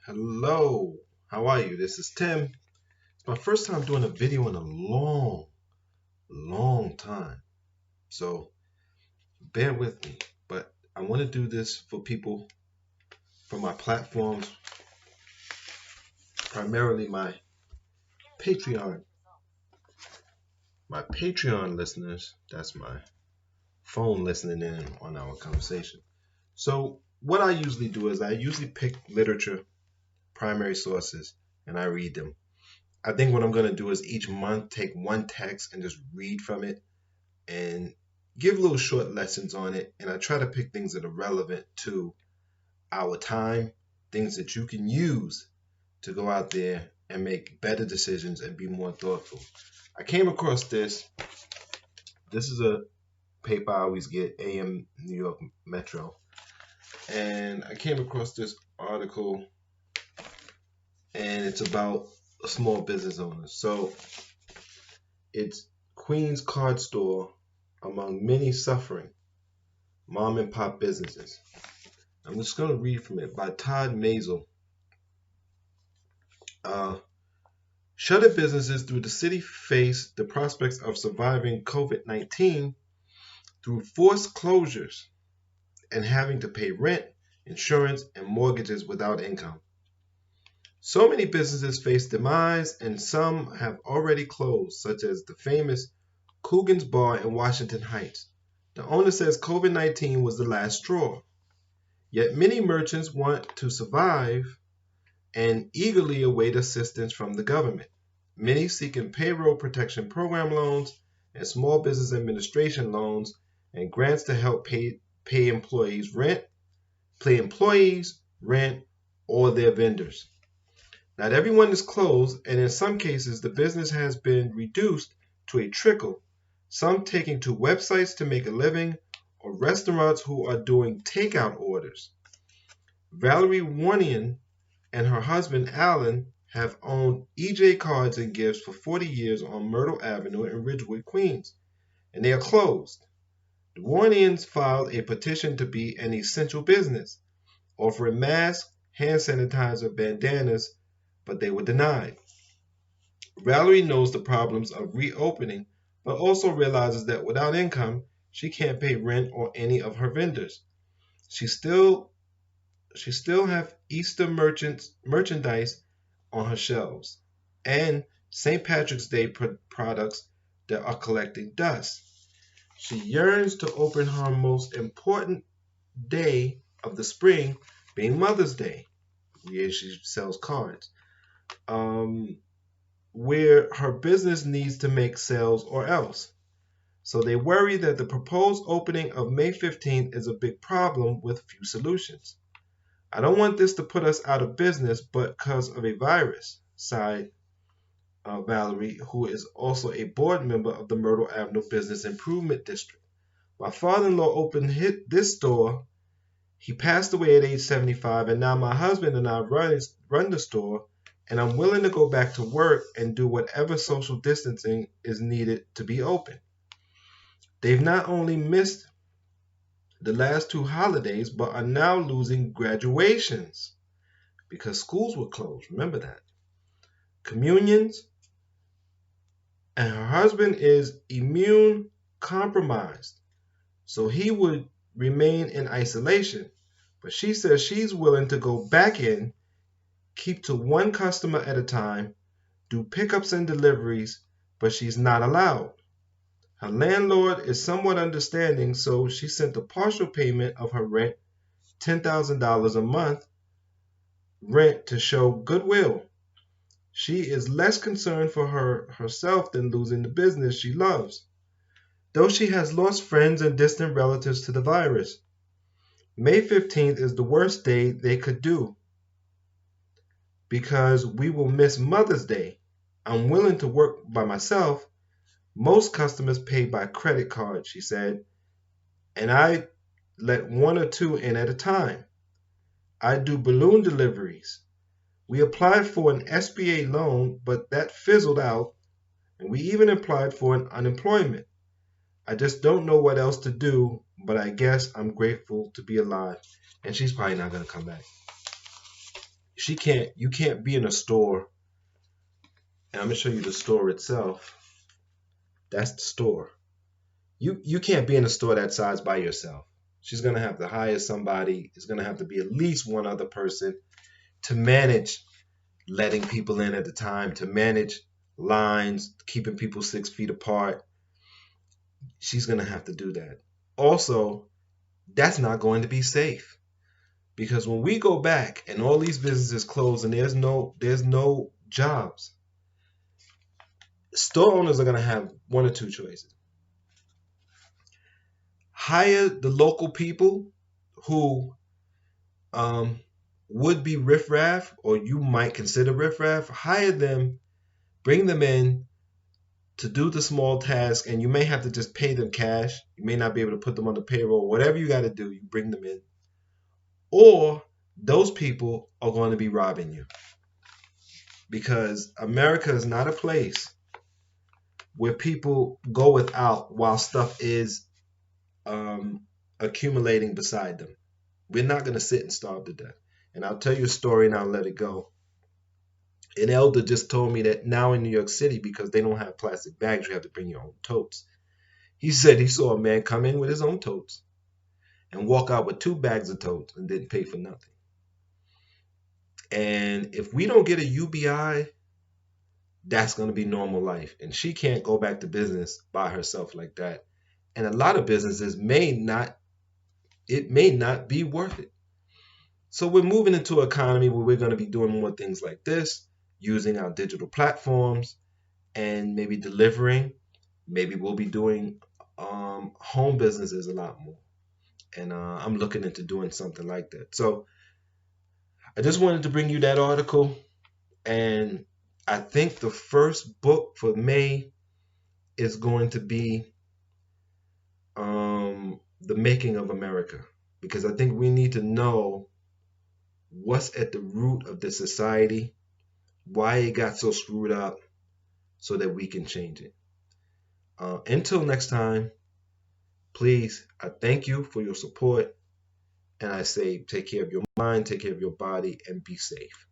Hello, how are you? This is Tim. It's my first time doing a video in a long time. So bear with me. But I want to do this for people from my platforms, primarily Patreon, my Patreon listeners. That's my phone listening in on our conversation. So what I usually do is I usually pick literature, primary sources, and I read them. I think what I'm going to do is each month take one text and just read from it and give little short lessons on it. And I try to pick things that are relevant to our time, things that you can use to go out there and make better decisions and be more thoughtful. I came across this. This is a paper I always get, AM New York Metro. And I came across this article, and it's about a small business owner. So it's Queens Card Store among many suffering mom and pop businesses. I'm just going to read from it by Todd Mazel. Shuttered businesses through the city face the prospects of surviving COVID-19 through forced closures and having to pay rent, insurance, and mortgages without income. So many businesses face demise, and some have already closed, such as the famous Coogan's Bar in Washington Heights. The owner says COVID-19 was the last straw. Yet many merchants want to survive and eagerly await assistance from the government. Many seeking payroll protection program loans and small business administration loans and grants to help pay employees rent, or their vendors. Not everyone is closed, and in some cases the business has been reduced to a trickle, some taking to websites to make a living, or restaurants who are doing takeout orders. Valerie Warnian and her husband Alan have owned EJ Cards and Gifts for 40 years on Myrtle Avenue in Ridgewood, Queens, and they are closed. The Warnians filed a petition to be an essential business, offering masks, hand sanitizer, bandanas, but they were denied. Valerie knows the problems of reopening, but also realizes that without income, she can't pay rent or any of her vendors. She still have Easter merchandise on her shelves and St. Patrick's Day products that are collecting dust. She yearns to open her most important day of the spring, being Mother's Day, where she sells cards, where her business needs to make sales or else. So they worry that the proposed opening of May 15th is a big problem with few solutions. I don't want this to put us out of business, but because of a virus, sighed Valerie, who is also a board member of the Myrtle Avenue Business Improvement District. My father-in-law opened this store. He passed away at age 75, and now my husband and I run the store, and I'm willing to go back to work and do whatever social distancing is needed to be open. They've not only missed the last two holidays, but are now losing graduations because schools were closed. Remember that. Communions, and her husband is immune compromised, so he would remain in isolation. But she says she's willing to go back in, keep to one customer at a time, do pickups and deliveries, but she's not allowed. Her landlord is somewhat understanding, so she sent a partial payment of her rent, $10,000 a month rent, to show goodwill. She is less concerned for herself than losing the business she loves, though she has lost friends and distant relatives to the virus. May 15th is the worst day they could do because we will miss Mother's Day. I'm willing to work by myself. Most customers pay by credit card, she said, and I let one or two in at a time. I do balloon deliveries. We applied for an SBA loan, but that fizzled out, and we even applied for an unemployment. I just don't know what else to do, but I guess I'm grateful to be alive. And she's probably not going to come back. You can't be in a store, and I'm gonna show you the store itself. That's the store. You can't be in a store that size by yourself. She's gonna have to hire somebody. It's gonna have to be at least one other person to manage letting people in at the time, to manage lines, keeping people 6 feet apart. She's gonna have to do that. Also, that's not going to be safe because when we go back and all these businesses close and there's no jobs, store owners are gonna have one or two choices: hire the local people who um, would be riffraff, or you might consider riffraff. Hire them, bring them in to do the small task, and you may have to just pay them cash. You may not be able to put them on the payroll. Whatever you got to do, you bring them in. Or those people are going to be robbing you because America is not a place where people go without while stuff is accumulating beside them. We're not going to sit and starve to death. And I'll tell you a story and I'll let it go. An elder just told me that now in New York City, because they don't have plastic bags, you have to bring your own totes. He said he saw a man come in with his own totes and walk out with 2 bags of totes and didn't pay for nothing. And if we don't get a UBI, that's going to be normal life. And she can't go back to business by herself like that. And a lot of businesses it may not be worth it. So we're moving into an economy where we're going to be doing more things like this, using our digital platforms and maybe delivering. Maybe we'll be doing home businesses a lot more. And I'm looking into doing something like that. So I just wanted to bring you that article. And I think the first book for May is going to be The Making of America. Because I think we need to know what's at the root of the society, why it got so screwed up, so that we can change it. Until next time, please, I thank you for your support. And I say, take care of your mind, take care of your body, and be safe.